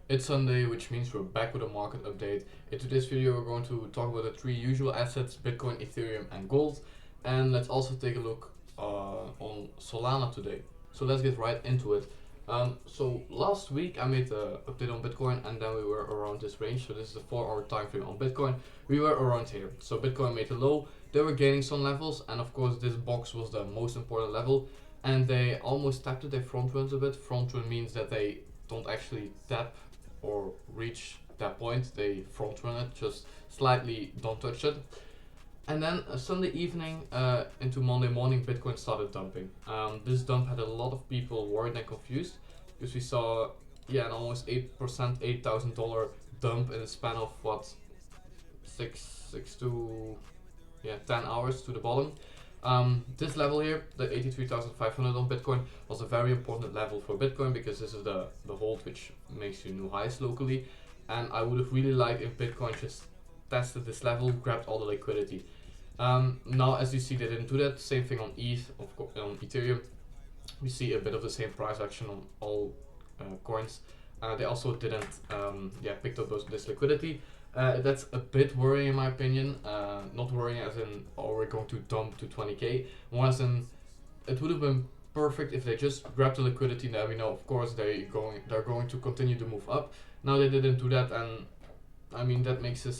It's Sunday, which means we're back with a market update. In today's video, we're going to talk about the three usual assets: Bitcoin, Ethereum, and gold. And let's also take a look on Solana today. So let's get right into it. So last week I made an update on Bitcoin, and then we were around this range. So this is a 4-hour time frame on Bitcoin. We were around here. So Bitcoin made a low. They were gaining some levels, and of course this box was the most important level. And they almost tapped it. They front runs a bit. Front run means that they don't actually tap or reach that point. They front run it, just slightly don't touch it. And then Sunday evening into Monday morning, Bitcoin started dumping. This dump had a lot of people worried and confused because we saw an almost 8%, $8,000 dump in a span of what, 6 to 10 hours to the bottom. This level here, the 83,500 on Bitcoin, was a very important level for Bitcoin because this is the hold which makes you new highs locally. And I would have really liked if Bitcoin just tested this level, grabbed all the liquidity. Now, as you see, they didn't do that. Same thing on ETH, on Ethereum. We see a bit of the same price action on all coins. They also didn't pick up this liquidity. That's a bit worrying in my opinion. Not worrying as in, oh, we're going to dump to 20k. More as in, it would have been perfect if they just grabbed the liquidity. Now we know, of course, they're going to continue to move up. Now they didn't do that, and I mean that makes the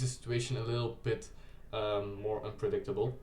situation a little bit more unpredictable.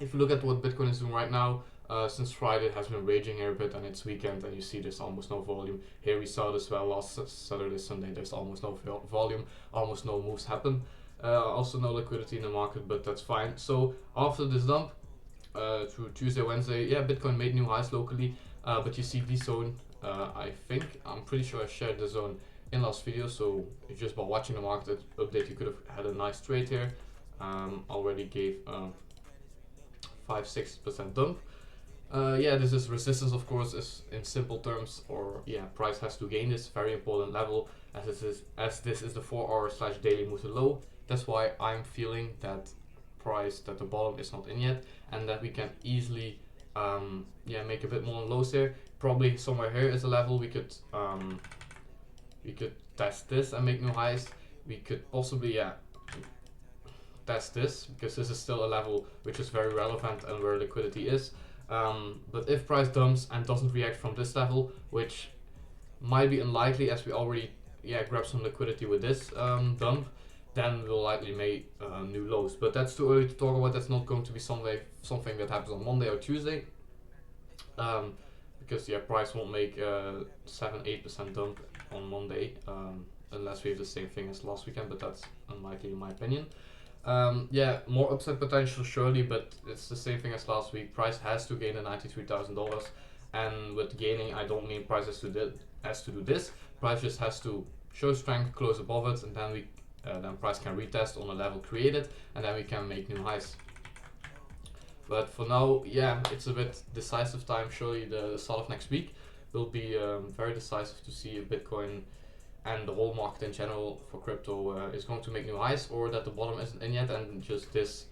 If you look at what Bitcoin is doing right now, since Friday it has been raging here a bit, and it's weekend, and you see there's almost no volume. Here we saw this well last Saturday, Sunday. There's almost no volume, almost no moves happen. Also no liquidity in the market, but that's fine. So after this dump, through Tuesday, Wednesday, Bitcoin made new highs locally. But you see this zone. I'm pretty sure I shared the zone in last video. So just by watching the market update, you could have had a nice trade here. Already gave 5-6% dump. This is resistance, of course, is in simple terms, or price has to gain this very important level as this is the 4-hour/daily move to low. That's why I'm feeling that the bottom is not in yet, and that we can easily make a bit more lows here. Probably somewhere here is a level we could test this and make new highs. We could possibly test this because this is still a level which is very relevant and where liquidity is. But if price dumps and doesn't react from this level, which might be unlikely as we already grab some liquidity with this dump, then we'll likely make new lows. But that's too early to talk about. That's not going to be something that happens on Monday or Tuesday, because price won't make 7-8% dump on Monday unless we have the same thing as last weekend, but that's unlikely in my opinion. More upside potential surely, but it's the same thing as last week. Price has to gain the $93,000, and with gaining I don't mean price has to do this. Price just has to show strength, close above it, and then price can retest on a level created, and then we can make new highs. But for now, it's a bit decisive time. Surely the start of next week will be very decisive to see if Bitcoin and the whole market in general for crypto is going to make new highs, or that the bottom isn't in yet, and just this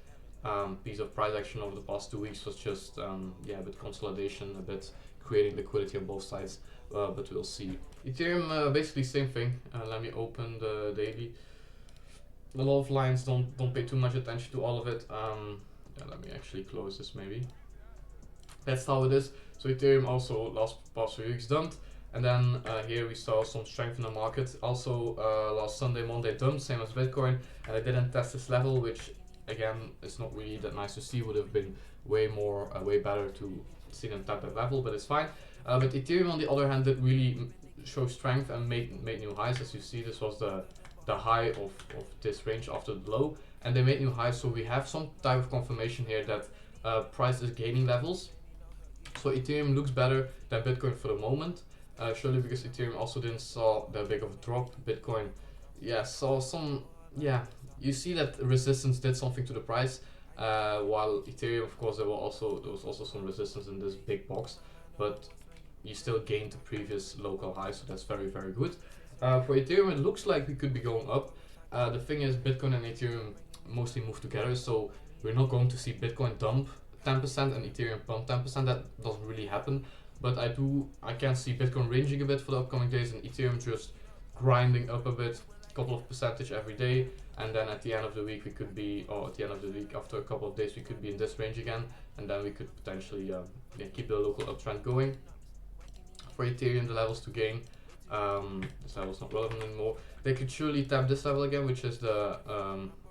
piece of price action over the past 2 weeks was just a bit consolidation, a bit creating liquidity on both sides, but we'll see. Ethereum, basically same thing. Let me open the daily. A lot of lines don't pay too much attention to all of it. Let me actually close this maybe. That's how it is. So Ethereum also past 3 weeks dumped. And then here we saw some strength in the market. Also last Sunday, Monday dumped, same as Bitcoin, and it didn't test this level, which again is not really that nice to see. Would have been way better to see them tap that level, but it's fine. But Ethereum on the other hand did really show strength and made new highs. As you see, this was the high of this range after the low, and they made new highs. So we have some type of confirmation here that price is gaining levels. So Ethereum looks better than Bitcoin for the moment. Surely because Ethereum also didn't saw that big of a drop. Bitcoin, saw some, you see that resistance did something to the price, while Ethereum, of course, there was also some resistance in this big box, but you still gained the previous local high, so that's very, very good. For Ethereum, it looks like we could be going up. The thing is, Bitcoin and Ethereum mostly move together, so we're not going to see Bitcoin dump 10% and Ethereum pump 10%. That doesn't really happen. But I can see Bitcoin ranging a bit for the upcoming days and Ethereum just grinding up a bit, a couple of percentage every day, and then at the end of the week we could be, or at the end of the week after a couple of days we could be in this range again, and then we could potentially keep the local uptrend going. For Ethereum, the levels to gain, this level is not relevant anymore. They could surely tap this level again, which is the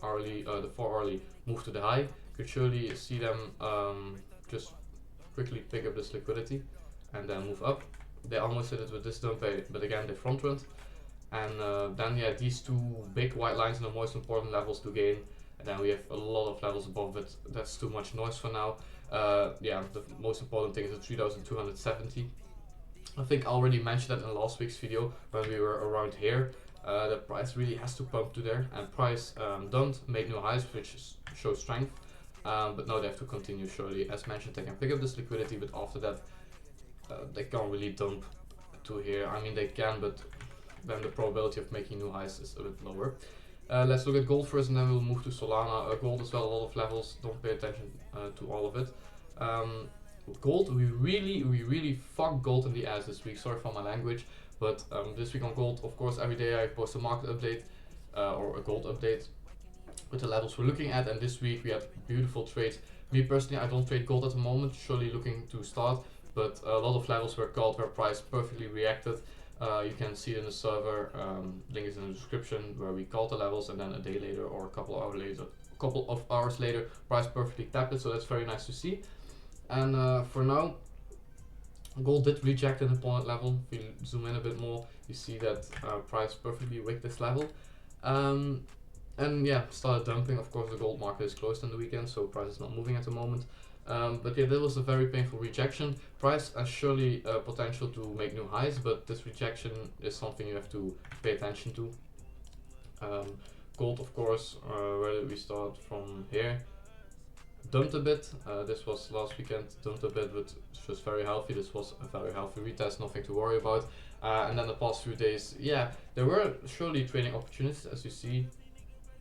hourly, the 4 hourly move to the high. Could surely see them just quickly pick up this liquidity and then move up. They almost did it with this dump, but again they front run. And then yeah, these two big white lines are the most important levels to gain. And then we have a lot of levels above it. That's too much noise for now. Yeah, the most important thing is the 3,270. I think I already mentioned that in last week's video when we were around here. The price really has to pump to there, and price dumped, made new highs, which shows strength. But now they have to continue surely. As mentioned, they can pick up this liquidity, but after that they can't really dump to here. I mean they can, but then the probability of making new highs is a bit lower. Let's look at gold first, and then we'll move to Solana. Gold as well, a lot of levels, don't pay attention to all of it. Gold, we really fucked gold in the ass this week, sorry for my language, but this week on gold, of course, every day I post a market update or a gold update with the levels we're looking at, and this week we had beautiful trades. Me personally, I don't trade gold at the moment, surely looking to start, but a lot of levels were called where price perfectly reacted. You can see it in the server, link is in the description, where we called the levels, and then a day later or a couple of hours later, price perfectly tapped it, so that's very nice to see. And for now, gold did reject an opponent level. If you zoom in a bit more, you see that price perfectly wicked this level. And yeah, started dumping. Of course, the gold market is closed on the weekend, so price is not moving at the moment. But yeah, that was a very painful rejection. Price has surely potential to make new highs, but this rejection is something you have to pay attention to. Gold, of course, where did we start from here? Dumped a bit. This was last weekend, dumped a bit, but just very healthy. This was a very healthy retest, nothing to worry about. And then the past few days, yeah, there were surely trading opportunities, as you see.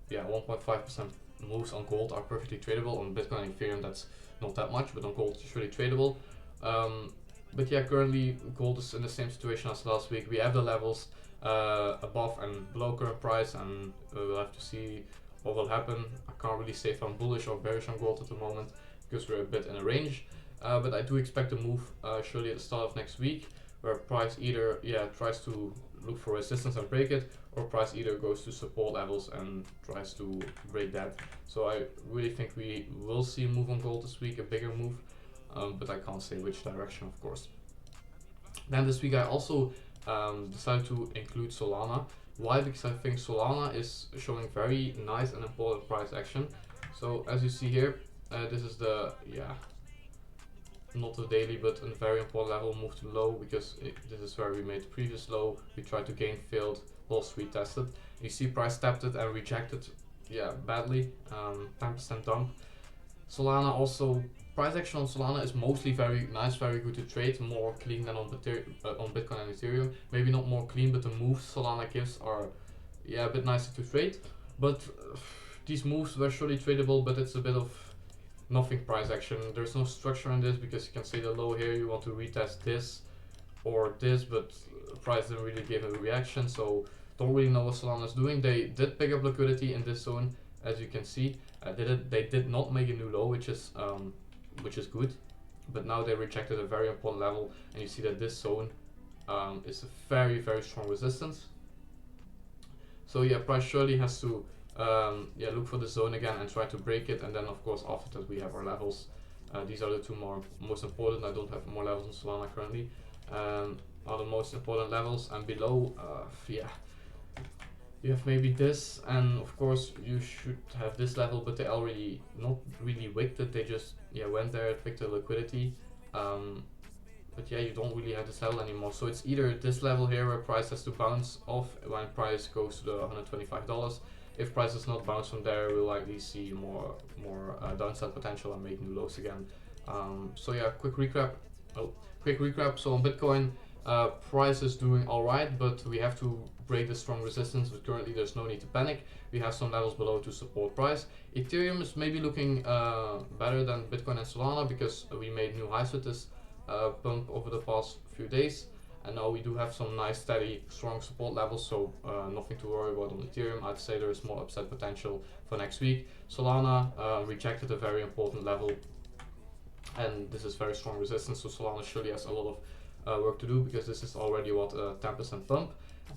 Yeah, 1.5% moves on gold are perfectly tradable. On Bitcoin and Ethereum, that's not that much, but on gold, it's surely tradable. But yeah, currently gold is in the same situation as last week. We have the levels above and below current price, and we'll have to see what will happen. I can't really say if I'm bullish or bearish on gold at the moment because we're a bit in a range, but I do expect a move surely at the start of next week, where price either tries to look for resistance and break it, or price either goes to support levels and tries to break that. So I really think we will see a move on gold this week, a bigger move, but I can't say which direction, of course. Then this week I also decided to include Solana. Why? Because I think Solana is showing very nice and important price action. So as you see here, this is the, not the daily, but a very important level, move to low, because this is where we made the previous low. We tried to gain, failed, lost, retested. You see price tapped it and rejected, badly, 10% dump. Solana also, price action on Solana is mostly very nice, very good to trade, more clean than on Bitcoin and Ethereum. Maybe not more clean, but the moves Solana gives are a bit nicer to trade. But these moves were surely tradable, but it's a bit of nothing price action. There's no structure in this, because you can see the low here, you want to retest this or this, but price didn't really give a reaction, so don't really know what Solana is doing. They did pick up liquidity in this zone, as you can see. They did not make a new low, which is good, but now they rejected a very important level, and you see that this zone is a very, very strong resistance. So yeah, price surely has to look for the zone again and try to break it, and then of course after that we have our levels. These are the two most important. I don't have more levels on Solana currently. Are the most important levels, and below, you have maybe this, and of course you should have this level, but they already not really wicked it. They just went there, picked the liquidity, but you don't really have this level anymore. So it's either this level here where price has to bounce off when price goes to the $125. If price does not bounce from there, we'll likely see more downside potential and make new lows again. So yeah, quick recap. So on Bitcoin, price is doing alright, but we have to break the strong resistance, but currently there's no need to panic. We have some levels below to support price. Ethereum is maybe looking better than Bitcoin and Solana, because we made new highs with this pump over the past few days, And now we do have some nice, steady, strong support levels, so nothing to worry about on Ethereum. I'd say there is more upside potential for next week. Solana rejected a very important level, and this is very strong resistance, so Solana surely has a lot of work to do, because this is already what, a 10% pump.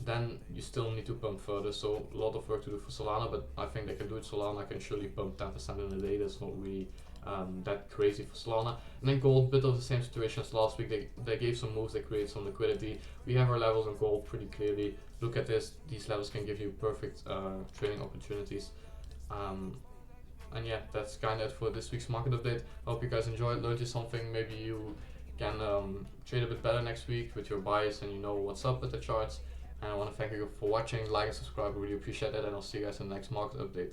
Then you still need to pump further, so a lot of work to do for Solana, but I think they can do it. Solana can surely pump 10% in a day. That's not really that crazy for Solana. And then gold, bit of the same situation as last week. They gave some moves that create some liquidity. We have our levels on gold pretty clearly. Look at this. These levels can give you perfect trading opportunities. And yeah, that's kind of it for this week's market update. Hope you guys enjoyed, learned you something. Maybe you can trade a bit better next week with your bias and you know what's up with the charts. And I want to thank you for watching, like and subscribe. I really appreciate it, and I'll see you guys in the next market update.